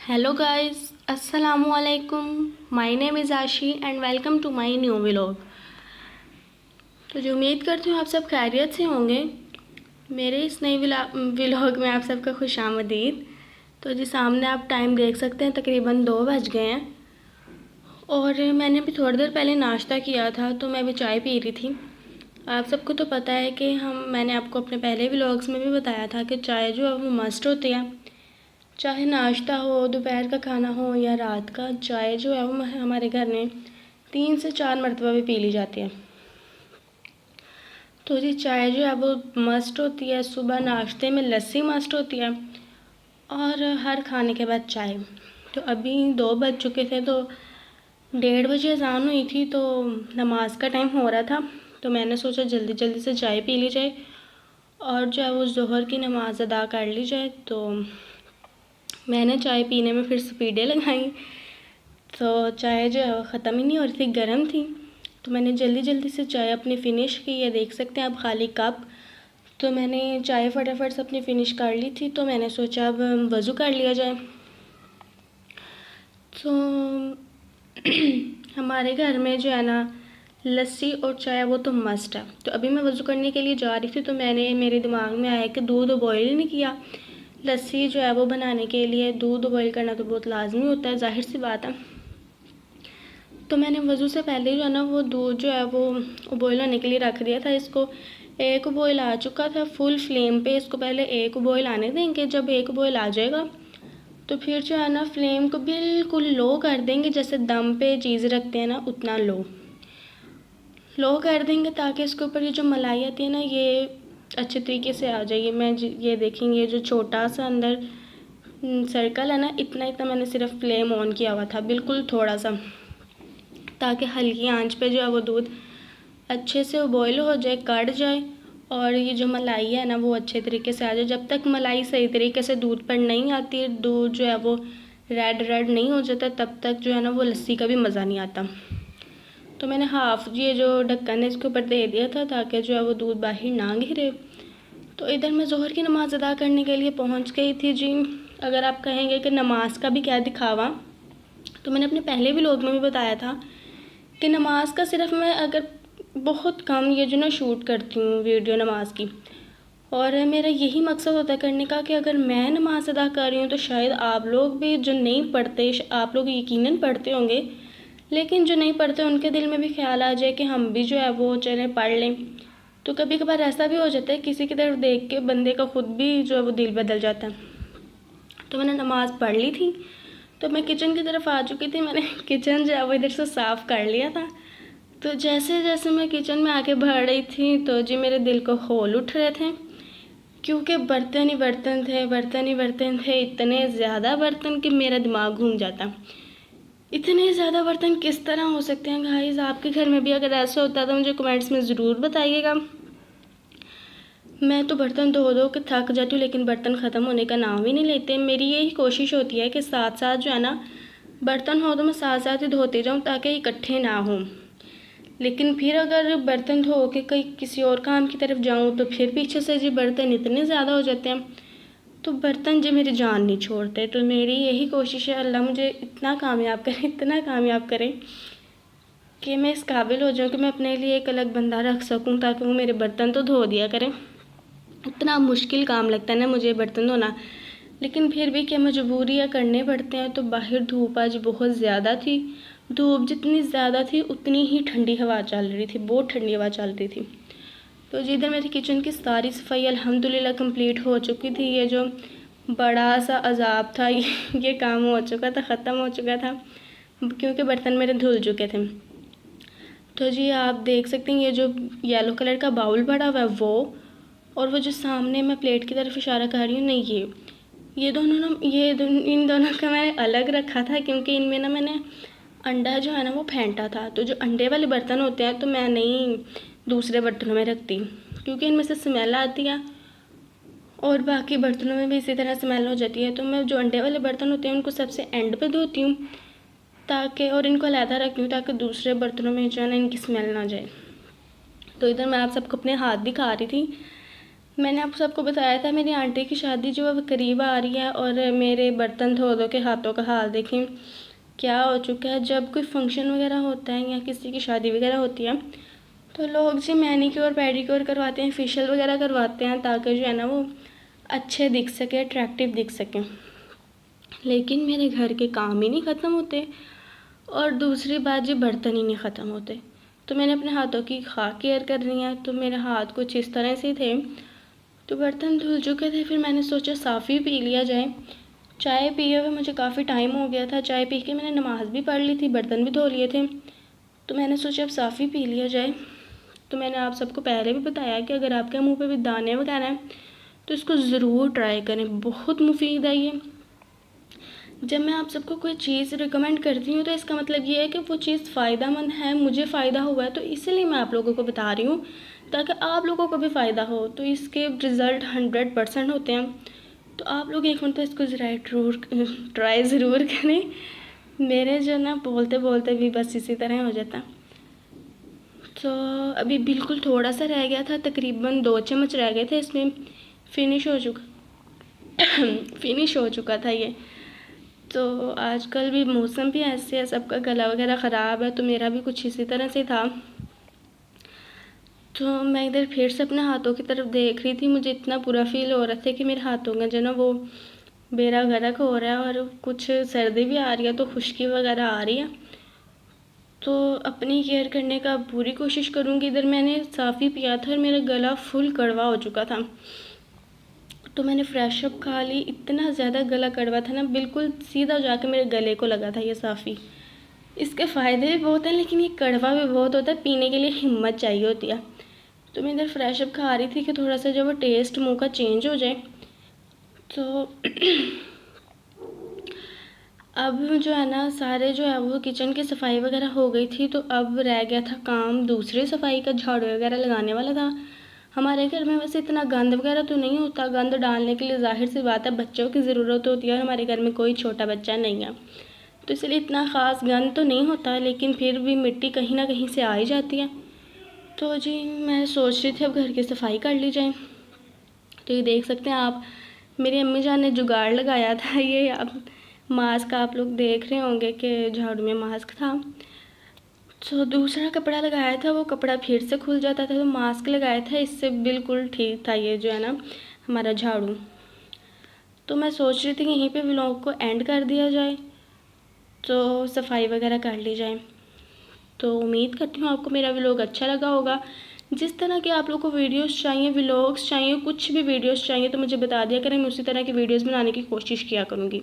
Hello guys, अस्सलामु अलैकुम। My name is Ashi and welcome to my new vlog. तो जो उम्मीद करती हूँ आप सब खैरियत से होंगे। मेरे इस नए व्लॉग में आप सबका खुशामदीद। तो जी सामने आप टाइम देख सकते हैं, तकरीबन 2 बज गए हैं और मैंने अभी थोड़ी देर पहले नाश्ता किया था, तो मैं अभी चाय पी रही थी। आप सबको तो पता है कि मैंने आपको अपने पहले व्लॉग्स में भी बताया था कि चाय जो है वो मस्ट होती है। चाहे नाश्ता हो, दोपहर का खाना हो या रात का, चाय जो है वो हमारे घर में 3 से 4 मरतबा भी पी ली जाती है। तो जी चाय जो है वो मस्ट होती है। सुबह नाश्ते में लस्सी मस्ट होती है और हर खाने के बाद चाय। तो अभी 2 बज चुके थे, तो 1:30 बजे अज़ान हुई थी, तो नमाज का टाइम हो रहा था। तो मैंने सोचा जल्दी जल्दी से चाय पी ली जाए और जो है वो ज़ोहर की नमाज़ अदा कर ली जाए। तो मैंने चाय पीने में फिर स्पीडें लगाई, तो चाय जो है वो ख़त्म ही नहीं हो रही थी, गर्म थी। तो मैंने जल्दी जल्दी से चाय अपनी फ़िनिश की। ये देख सकते हैं आप, खाली कप। तो मैंने चाय फटाफट से अपनी फ़िनिश कर ली थी, तो मैंने सोचा अब वज़ू कर लिया जाए। तो हमारे घर में जो है ना, लस्सी और चाय वो तो मस्ट है। तो अभी मैं वज़ू करने के लिए जा रही थी, तो मेरे दिमाग में आया कि दूध बॉयल नहीं किया। लस्सी जो है वो बनाने के लिए दूध बॉयल करना तो बहुत लाजमी होता है, ज़ाहिर सी बात है। तो मैंने वज़ू से पहले जो है ना वो दूध जो है वो बॉयल होने के लिए रख दिया था। इसको एक बॉयल आ चुका था फुल फ्लेम पे। इसको पहले एक बॉयल आने देंगे। जब एक बॉयल आ जाएगा तो फिर जो है ना फ्लेम को बिल्कुल लो कर देंगे, जैसे दम पे चीज़ रखते हैं ना, उतना लो कर देंगे, ताकि इसके ऊपर ये जो मलाई आती है ना ये अच्छे तरीके से आ जाएगी। ये देखेंगे जो छोटा सा अंदर सर्कल है ना, इतना इतना मैंने सिर्फ फ्लेम ऑन किया हुआ था, बिल्कुल थोड़ा सा, ताकि हल्की आंच पे जो है वो दूध अच्छे से बॉयल हो जाए, कढ़ जाए और ये जो मलाई है ना वो अच्छे तरीके से आ जाए। जब तक मलाई सही तरीके से दूध पर नहीं आती, दूध जो है वो रेड रेड नहीं हो जाता, तब तक जो है ना वो लस्सी का भी मज़ा नहीं आता। तो मैंने हाफ़ ये जो ढक्कन है इसके ऊपर दे दिया था, ताकि जो है वो दूध बाहर ना गिरे। तो इधर मैं ज़ोहर की नमाज़ अदा करने के लिए पहुंच गई थी जी। अगर आप कहेंगे कि नमाज का भी क्या दिखावा, तो मैंने अपने पहले व्लॉग में भी बताया था कि नमाज का सिर्फ मैं अगर बहुत कम ये जो ना शूट करती हूँ वीडियो नमाज की, और मेरा यही मकसद होता है करने का कि अगर मैं नमाज अदा कर रही हूँ तो शायद आप लोग भी जो नहीं पढ़ते, आप लोग यकीनन पढ़ते होंगे, लेकिन जो नहीं पढ़ते उनके दिल में भी ख्याल आ जाए कि हम भी जो है वो चले पढ़ लें। तो कभी कभार ऐसा भी हो जाता है, किसी की तरफ देख के बंदे का खुद भी जो है वो दिल बदल जाता है। तो मैंने नमाज़ पढ़ ली थी, तो मैं किचन की तरफ आ चुकी थी। मैंने किचन जो है वो इधर से साफ़ कर लिया था। तो जैसे जैसे मैं किचन में आके बढ़ रही थी, तो जी मेरे दिल को हौल उठ रहे थे, क्योंकि बर्तन ही बर्तन थे, बर्तन ही बर्तन थे, इतने ज़्यादा बर्तन कि मेरा दिमाग घूम जाता। इतने ज़्यादा बर्तन किस तरह हो सकते हैं गाइस? आपके घर में भी अगर ऐसा होता है तो मुझे कमेंट्स में ज़रूर बताइएगा। मैं तो बर्तन धो धो के थक जाती हूँ, लेकिन बर्तन ख़त्म होने का नाम ही नहीं लेते। मेरी यही कोशिश होती है कि साथ साथ जो है ना बर्तन हो तो मैं साथ साथ ही धोते जाऊँ, ताकि इकट्ठे ना हों। लेकिन फिर अगर बर्तन धो के कहीं किसी और काम की तरफ जाऊँ तो फिर पीछे से जी बर्तन इतने ज़्यादा हो जाते हैं, तो बर्तन जी मेरी जान नहीं छोड़ते। तो मेरी यही कोशिश है, अल्लाह मुझे इतना कामयाब करे, इतना कामयाब करे कि मैं इस काबिल हो जाऊँ कि मैं अपने लिए एक अलग बंदा रख सकूँ, ताकि वो मेरे बर्तन तो धो दिया करें। इतना मुश्किल काम लगता है ना मुझे बर्तन धोना, लेकिन फिर भी क्या मजबूरियाँ करने पड़ते हैं। तो बाहर धूप आज बहुत ज़्यादा थी। धूप जितनी ज़्यादा थी उतनी ही ठंडी हवा चल रही थी, बहुत ठंडी हवा चल रही थी। तो जिधर मेरी किचन की सारी सफाई अल्हम्दुलिल्लाह कंप्लीट हो चुकी थी। ये जो बड़ा सा अजाब था ये काम हो चुका था, ख़त्म हो चुका था, क्योंकि बर्तन मेरे धुल चुके थे। तो जी आप देख सकते हैं ये जो येलो कलर का बाउल पड़ा हुआ है वो, और वो जो सामने मैं प्लेट की तरफ इशारा कर रही हूँ, नहीं ये दोनों ना इन दोनों का मैंने अलग रखा था, क्योंकि इनमें ना मैंने अंडा जो है ना वो फेंटा था। तो जो अंडे वाले बर्तन होते हैं तो मैं नहीं दूसरे बर्तनों में रखती, क्योंकि इनमें से स्मेल आती है और बाकी बर्तनों में भी इसी तरह स्मेल हो जाती है। तो मैं जो अंडे वाले बर्तन होते हैं उनको सबसे एंड पे धोती हूँ, ताकि और इनको अलहदा रखती हूँ, ताकि दूसरे बर्तनों में जो है ना इनकी स्मेल ना जाए। तो इधर मैं आप सबको अपने हाथ दिखा रही थी। मैंने आप सबको बताया था मेरी आंटी की शादी जो है करीब आ रही है, और मेरे बर्तन धो धो के हाथों का हाल देखें क्या हो चुका है। जब कोई फंक्शन वगैरह होता है या किसी की शादी वगैरह होती है तो लोग जी मैनीक्योर पेडिक्योर करवाते हैं, फेशियल वगैरह करवाते हैं, ताकि जो है ना वो अच्छे दिख सके, अट्रैक्टिव दिख सकें। लेकिन मेरे घर के काम ही नहीं ख़त्म होते, और दूसरी बात जी बर्तन ही नहीं ख़त्म होते। तो मैंने अपने हाथों की खास केयर करनी है, तो मेरे हाथ कुछ इस तरह से थे, तो बर्तन धुल चुके थे। फिर मैंने सोचा साफ़ी पी लिया जाए। चाय पिए हुए मुझे काफ़ी टाइम हो गया था, चाय पी के मैंने नमाज़ भी पढ़ ली थी, बर्तन भी धो लिए थे, तो मैंने सोचा अब साफ़ी पी लिया जाए। तो मैंने आप सबको पहले भी बताया कि अगर आपके मुंह पे भी दाने वगैरह हैं तो इसको ज़रूर ट्राई करें, बहुत मुफीद है ये। जब मैं आप सबको कोई चीज़ रिकमेंड करती हूँ तो इसका मतलब ये है कि वो चीज़ फ़ायदेमंद है, मुझे फ़ायदा हुआ है, तो इसलिए मैं आप लोगों को बता रही हूँ ताकि आप लोगों को भी फ़ायदा हो। तो इसके रिज़ल्ट 100% होते हैं। तो आप लोग एक मिनट इसको ट्राई ज़रूर करें। मेरे जो ना बोलते बोलते भी बस इसी तरह हो जाता। तो अभी बिल्कुल थोड़ा सा रह गया था, तकरीबन 2 चम्मच रह गए थे, इसमें फिनिश हो चुका था ये। तो आजकल भी मौसम भी ऐसे है, सबका गला वगैरह ख़राब है, तो मेरा भी कुछ इसी तरह से था। तो मैं इधर फिर से अपने हाथों की तरफ देख रही थी, मुझे इतना बुरा फील हो रहा था कि मेरे हाथों का जो ना वो बेरा गर्क हो रहा है, और कुछ सर्दी भी आ रही है, तो खुश्की वगैरह आ रही है। तो अपनी केयर करने का पूरी कोशिश करूँगी। इधर मैंने साफ़ी पिया था और मेरा गला फुल कड़वा हो चुका था, तो मैंने फ्रेश अप खा ली। इतना ज़्यादा गला कड़वा था ना, बिल्कुल सीधा जाके मेरे गले को लगा था ये साफ़ी। इसके फ़ायदे भी बहुत हैं, लेकिन ये कड़वा भी बहुत होता है, पीने के लिए हिम्मत चाहिए होती है। तो मैं इधर फ्रेश अप खा रही थी कि थोड़ा सा जो वो टेस्ट मुँह का चेंज हो जाए। तो अब जो है ना सारे जो है वो किचन की सफाई वगैरह हो गई थी, तो अब रह गया था काम दूसरी सफाई का, झाड़ू वगैरह लगाने वाला था। हमारे घर में वैसे इतना गंद वगैरह तो नहीं होता, गंद डालने के लिए ज़ाहिर सी बात है बच्चों की ज़रूरत होती है, और हमारे घर में कोई छोटा बच्चा नहीं है, तो इसलिए इतना ख़ास गंद तो नहीं होता, लेकिन फिर भी मिट्टी कहीं ना कहीं से आ ही जाती है। तो जी मैं सोच रही थी अब घर की सफाई कर ली जाए। तो ये देख सकते हैं आप, मेरी अम्मी जान ने जुगाड़ लगाया था, ये अब मास्क आप लोग देख रहे होंगे कि झाड़ू में मास्क था, तो दूसरा कपड़ा लगाया था, वो कपड़ा फिर से खुल जाता था, तो मास्क लगाया था, इससे बिल्कुल ठीक था ये जो है ना हमारा झाड़ू। तो मैं सोच रही थी कि यहीं पे व्लॉग को एंड कर दिया जाए, तो सफाई वगैरह कर ली जाए। तो उम्मीद करती हूँ आपको मेरा व्लॉग अच्छा लगा होगा। जिस तरह के आप लोग को वीडियोस चाहिए, व्लॉग्स चाहिए, कुछ भी वीडियोस चाहिए तो मुझे बता दिया करें, मैं उसी तरह की वीडियोस बनाने की कोशिश किया करूँगी।